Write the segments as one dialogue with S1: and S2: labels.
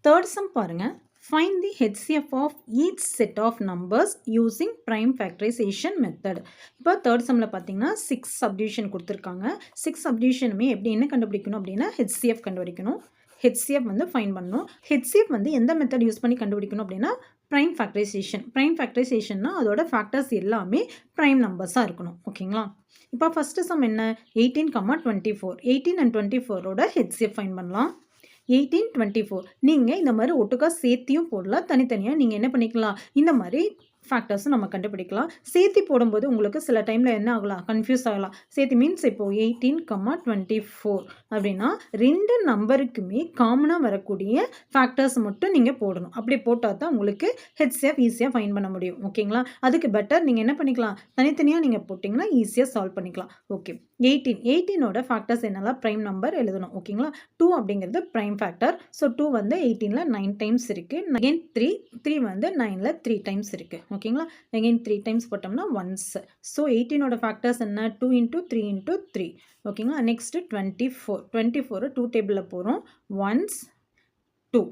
S1: Third sum பாருங்க. Find the HCF of each set of numbers using prime factorization method. இப்போ third sumல பார்த்தீங்கன்னா 6 subdivision கொடுத்துருக்காங்க. 6 subdivisionமே எப்படி என்ன கண்டுபிடிக்கணும் அப்படின்னா HCF கண்டுபிடிக்கணும். HCF வந்து ஃபைண்ட் பண்ணணும். HCF வந்து எந்த மெத்தட் யூஸ் பண்ணி கண்டுபிடிக்கணும் அப்படின்னா prime factorization. prime factorizationனா அதோட ஃபேக்டர்ஸ் எல்லாமே prime நம்பர்ஸாக இருக்கணும். ஓகேங்களா? இப்போ ஃபர்ஸ்ட் சம் என்ன 18,24 18 and 24ஓட HCF ஃபைண்ட் பண்ணலாம். 1824 நீங்கள் இந்த மாதிரி ஒட்டுக்கா சேர்த்தியும் போடலாம், தனித்தனியாக நீங்கள் என்ன பண்ணிக்கலாம் இந்த மாதிரி ஃபேக்டர்ஸும் நம்ம கண்டுபிடிக்கலாம். சேர்த்தி போடும்போது உங்களுக்கு சில டைமில் என்ன ஆகலாம் கன்ஃபியூஸ் ஆகலாம். சேர்த்தி மீன்ஸ் இப்போது 18,24 அப்படின்னா ரெண்டு நம்பருக்குமே காமனாக வரக்கூடிய ஃபேக்டர்ஸ் மட்டும் நீங்கள் போடணும். அப்படி போட்டால் தான் உங்களுக்கு ஹெச்சிஎஃப் ஈஸியாக ஃபைண்ட் பண்ண முடியும். ஓகேங்களா? அதுக்கு பெட்டர் நீங்கள் என்ன பண்ணிக்கலாம் தனித்தனியாக நீங்கள் போட்டிங்கன்னா ஈஸியாக சால்வ் பண்ணிக்கலாம். ஓகே 18ஓட ஃபேக்டர்ஸ் என்னெல்லாம் ப்ரைம் நம்பர் எழுதணும். ஓகேங்களா? 2 அப்படிங்கிறது ப்ரைம் ஃபேக்டர். ஸோ 2 வந்து 18ல் 9 டைம்ஸ் இருக்குது. அகெயின் 3 வந்து 9ல் 3 டைம்ஸ் இருக்குது. ஓகேங்களா? அகெயின் 3 டைம்ஸ் போட்டோம்னா ஒன்ஸ். ஸோ 18ஓட ஃபேக்டர்ஸ் என்ன 2 × 3 × 3. ஓகேங்களா? நெக்ஸ்ட்டு 24 2 டேபிளில் போகிறோம். ஒன்ஸ் 2.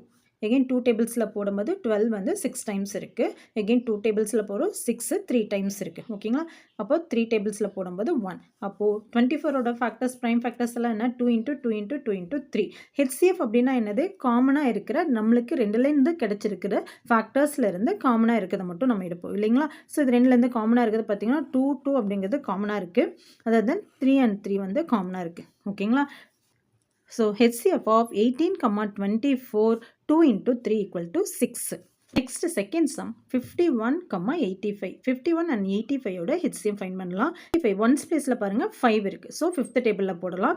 S1: again 2 டேபிள்ஸில் போடும்போது 12 வந்து 6 டைம்ஸ் இருக்குது. again 2 டேபிள்ஸில் போகிறோம் 6 3 டைம்ஸ் இருக்குது. ஓகேங்களா? அப்போது 3 டேபிள்ஸில் போடும்போது 1. அப்போது 24ஓட ஃபேக்டர்ஸ் ப்ரைம் ஃபேக்டர்ஸ் எல்லாம் என்ன 2 × 2 × 2 × 3. ஹெச்சிஎஃப் அப்படின்னா என்னது காமனாக இருக்கிற நம்மளுக்கு ரெண்டுலேருந்து கிடச்சிருக்கிற ஃபேக்டர்ஸ்லேருந்து காமனாக இருக்கிறத மட்டும் நம்ம எடுப்போம் இல்லைங்களா? ஸோ இது ரெண்டுலேருந்து காமனாக இருக்கிறது பார்த்தீங்கன்னா 2 2 அப்படிங்கிறது காமனாக இருக்குது. அதாவது 3 and 3 வந்து காமனாக இருக்குது. ஓகேங்களா? So HCF of 18,24 2 × 3 = 6. Next second sum 51,85. 51 and 85 ஓட HCF ஃபைண்ட் பண்ணலாம். 85 ஒன்ஸ் பிளேஸில் பாருங்கள் 5 இருக்குது. ஸோ 5th டேபிளில் போடலாம்.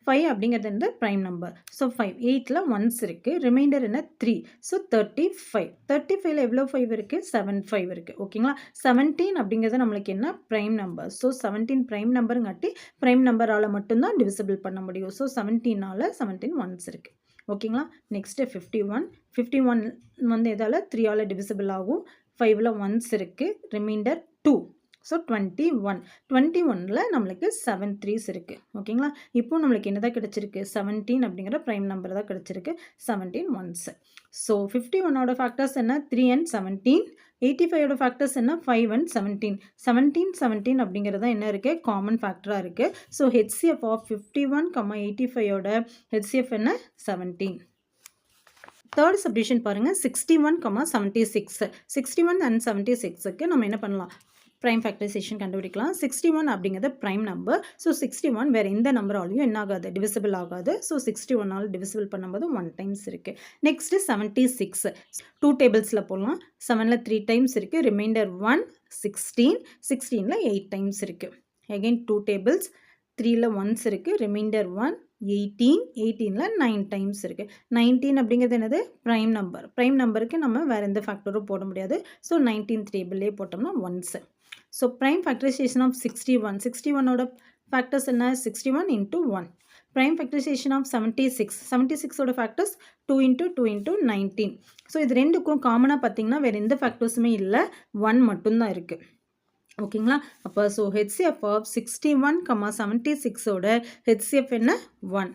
S1: 5 அப்படிங்கிறது வந்து ப்ரைம் நம்பர். ஸோ 5 8ல் ஒன்ஸ் இருக்குது. ரிமைண்டர் என்ன 3. ஸோ 35. 35ல் எவ்வளோ 5 இருக்குது 7 5 இருக்குது. ஓகேங்களா? 17 அப்படிங்கிறது நம்மளுக்கு என்ன ப்ரைம் நம்பர். ஸோ 17 ப்ரைம் நம்பருங்காட்டி ப்ரைம் நம்பரால் மட்டும்தான் டிவிசிபிள் பண்ண முடியும். ஸோ 17ஆல் 17 ஒன்ஸ் இருக்குது. ஓகேங்களா? நெக்ஸ்ட்டு 51 வந்து எதால் 3ஆல் டிவிசிபிள் ஆகும். 5ல் ஒன்ஸ் இருக்குது. ரிமைண்டர் 2. ஸோ 21ல் நம்மளுக்கு 7 3s இருக்குது. ஓகேங்களா? இப்போ நம்மளுக்கு என்ன தான் கிடச்சிருக்கு 17 அப்படிங்கிற ப்ரைம் நம்பர் தான் கிடச்சிருக்கு. 17 ஒன்ஸ். ஸோ 51ஓட ஃபேக்டர்ஸ் என்ன 3 and 17. 85ஓட ஃபேக்டர்ஸ் என்ன 5 and 17. 17 அப்படிங்கிறது தான் என்ன இருக்குது காமன் ஃபேக்டராக இருக்குது. ஸோ HCF ஆஃப் 51,85ஓட HCF என்ன 17. தேர்ட் சப்டிவிஷன் பாருங்கள் 61,76. 61 and 76க்கு நம்ம என்ன பண்ணலாம் ப்ரைம் ஃபேக்டரைசேஷன் கண்டுபிடிக்கலாம். 61 அப்படிங்கிறது ப்ரைம் நம்பர். ஸோ 61 வேறு எந்த நம்பராலையும் என்ன ஆகாது டிவிசிபிள் ஆகாது. ஸோ 61ஆல் டிவிசிபிள் பண்ணும்போது 1 டைம்ஸ் இருக்குது. நெக்ஸ்ட்டு 76 2 டேபிள்ஸில் போடலாம். 7ல் 3 டைம்ஸ் இருக்குது. ரிமைண்டர் 1 16. 16ல் 8 டைம்ஸ் இருக்குது. அகெயின் 2 டேபிள்ஸ் 3ல் ஒன்ஸ் இருக்குது. ரிமைண்டர் 1 18. 18ல் 9 டைம்ஸ் இருக்குது. 19 அப்படிங்கிறது என்னது ப்ரைம் நம்பர். ப்ரைம் நம்பருக்கு நம்ம வேறு எந்த ஃபேக்டரும் போட முடியாது. ஸோ 19th டேபிள்லேயே போட்டோம்னா ones. So prime factorization of 61. 61ஓட ஃபேக்டர்ஸ் என்ன 61 × 1. Prime factorization of 76. 76ஓட ஃபேக்டர்ஸ் 2 × 2 × 19. ஸோ இது ரெண்டுக்கும் காமனாக பார்த்தீங்கன்னா வேறு எந்த ஃபேக்டர்ஸுமே இல்லை 1 மட்டும்தான் இருக்குது. ஓகேங்களா? அப்போ ஸோ HCF ஆஃப் 61,76ஓட HCF என்ன 1.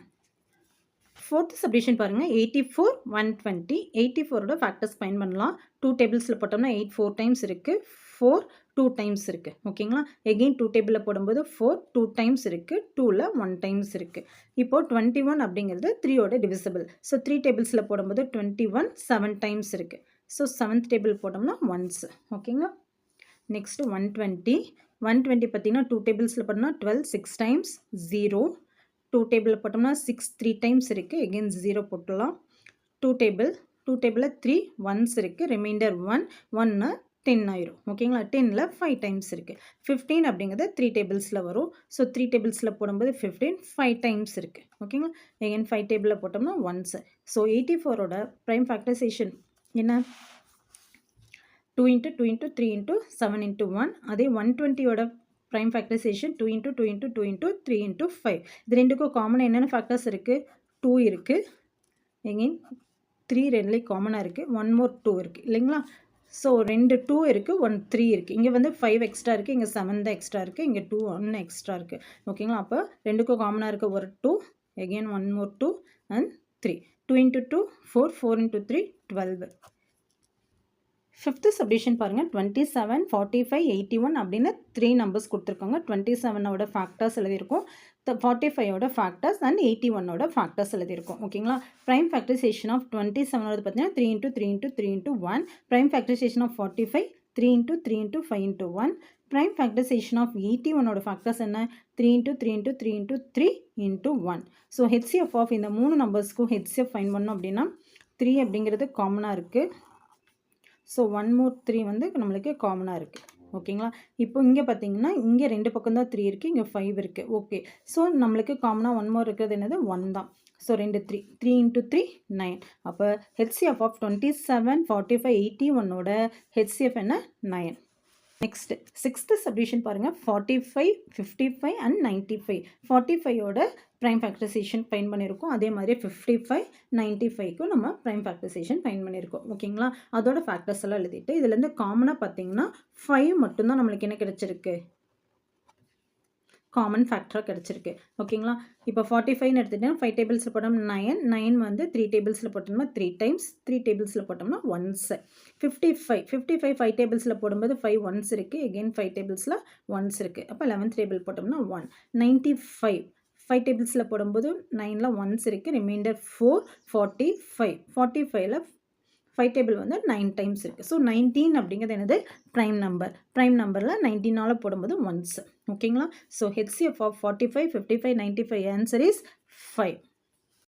S1: ஃபோர்த் சப்டிவிஷன் பாருங்கள் 84 120. 84ஓட ஃபேக்டர்ஸ் ஃபைண்ட் பண்ணலாம். 2 டேபிள்ஸில் போட்டோம்னா 8 4 டைம்ஸ் இருக்குது. 4 2 டைம்ஸ் இருக்குது. ஓகேங்களா? எகெயின் 2 டேபிளில் போடும்போது 4 2 டைம்ஸ் இருக்குது. 2ல் 1 டைம்ஸ் இருக்குது. இப்போது 21 அப்படிங்கிறது 3ஓட டிவிசிபிள். ஸோ 3 டேபிள்ஸில் போடும்போது 21 7 டைம்ஸ் இருக்குது. ஸோ 7th டேபிள் போட்டோம்னா ஒன்ஸ். ஓகேங்களா? நெக்ஸ்ட்டு 120 பார்த்தீங்கன்னா 2 டேபிள்ஸில் போட்டோம்னா 12 6 டைம்ஸ் 0. 2 டேபிளில் போட்டோம்னா 6 3 டைம்ஸ் இருக்குது. எகெயின் 0 போட்டுடலாம். 2 டேபிளில் 3 ஒன்ஸ் இருக்குது. ரிமைண்டர் 1 10 ஆயிரும். ஓகேங்களா? 10ல் 5 டைம்ஸ் இருக்குது. 15 அப்படிங்கிறது 3 டேபிள்ஸில் வரும். ஸோ 3 டேபிள்ஸில் போடும்போது 15 5 டைம்ஸ் இருக்குது. ஓகேங்களா? எகெயின் 5 டேபிளில் போட்டோம்னா ஒன்ஸ். ஸோ 84ஓட ப்ரைம் ஃபேக்டரைசேஷன் என்ன 2 × 2 × 3 × 7 × 1. அதே 120ஓட ப்ரைம் ஃபேக்டரைசேஷன் 2 × 2 × 2 × 3 × 5. இது ரெண்டுக்கும் காமனாக என்னென்ன ஃபேக்டர்ஸ் இருக்குது 2 இருக்குது. எகெயின் 3 ரெண்டுலேயும் காமனாக இருக்குது. 1 more 2 இருக்குது இல்லைங்களா? ஸோ 2 2 இருக்குது 1 3 இருக்குது. இங்கே வந்து 5 எக்ஸ்ட்ரா இருக்குது. இங்கே 7 தான் எக்ஸ்ட்ரா இருக்குது. இங்கே 2 1 எக்ஸ்ட்ரா இருக்குது. ஓகேங்களா? அப்போ ரெண்டுக்கும் காமனாக இருக்க ஒரு 2 again 1 more 2 and 3. 2 into 2, 4. 4 into 3, 12. Fifth submission பாருங்கள் 27, 45, 81 அப்படின்னு 3 நம்பர்ஸ் கொடுத்துருக்காங்க. 27ஓட ஃபேக்டர்ஸ் எழுதியிருக்கோம், 45ஓட ஃபேக்டர்ஸ் அண்ட் 81ஓட ஃபேக்டர்ஸ் எழுதியிருக்கோம். ஓகேங்களா? ப்ரைம் ஃபேக்டரைசேஷன் ஆஃப் 27 பார்த்தீங்கன்னா 3 into 3 into 3 into 1. Prime factorization of 45 3 into 3 into 5 into 1. Prime factorization of 81ஓட ஃபேக்டர்ஸ் என்ன 3 into 3 into 3 into 3 into 1. So HCF of இந்த 3 நம்பர்ஸ்க்கும் HCF ஃபைன் பண்ணோம் அப்படின்னா 3 அப்படிங்கிறது காமனாக இருக்குது. ஸோ 1 more 3 வந்து நம்மளுக்கு காமனாக இருக்குது. ஓகேங்களா? இப்போ இங்கே பார்த்தீங்கன்னா இங்கே 2 பக்கம் தான் 3 இருக்குது, இங்கே 5 இருக்குது. ஓகே, ஸோ நம்மளுக்கு காமனாக 1 more இருக்கிறது என்னது 1 தான். So 2 3 3 into 3 9. அப்போ HCF ஆஃப் 27, 45, 81ஓட HCF என்ன 9. நெக்ஸ்ட் சிக்ஸ்த்து சப்டிஷன் பாருங்கள் 45, 55 அண்ட் 95. 45ஓட ப்ரைம் ஃபேக்டரைசேஷன் ஃபைன் பண்ணியிருக்கோம். அதே மாதிரி 55, 95க்கும் நம்ம ப்ரைம் ஃபேக்டரைசேஷன் ஃபைன் பண்ணியிருக்கோம். ஓகேங்களா? அதோட ஃபேக்டர்ஸ் எல்லாம் எழுதிட்டு இதுலேருந்து காமனாக பார்த்தீங்கன்னா 5 மட்டும்தான் நம்மளுக்கு என்ன கிடச்சிருக்கு, காமன் ஃபேக்டராக கிடச்சிருக்கு. ஓகேங்களா? இப்போ 45ன்னு எடுத்துகிட்டேன், 5 டேபிள்ஸில் போட்டோம்னா 9, 9 வந்து 3 டேபிள்ஸில் போட்டோம்னா 3 டைம்ஸ், 3 டேபிள்ஸில் போட்டோம்னா ஒன்ஸ். 55 5 டேபிள்ஸில் போடும்போது 5 ஒன்ஸ் இருக்குது, எகெயின் 5 டேபிள்ஸில் ஒன்ஸ் இருக்குது. அப்போ 11th டேபிள் போட்டோம்னா 1. 95 5 டேபிள்ஸில் போடும்போது 9ல் ஒன்ஸ் இருக்குது, ரிமைண்டர் 4. 45 45ல் 5 டேபிள் வந்து 9 டைம்ஸ் இருக்குது. ஸோ 19 அப்படிங்கிறது என்னது ப்ரைம் நம்பர். ப்ரைம் நம்பரில் 19ஆல் போடும்போது ஒன்ஸ். ஓகேங்களா? So HCF of 45, 55, 95 answer is 5.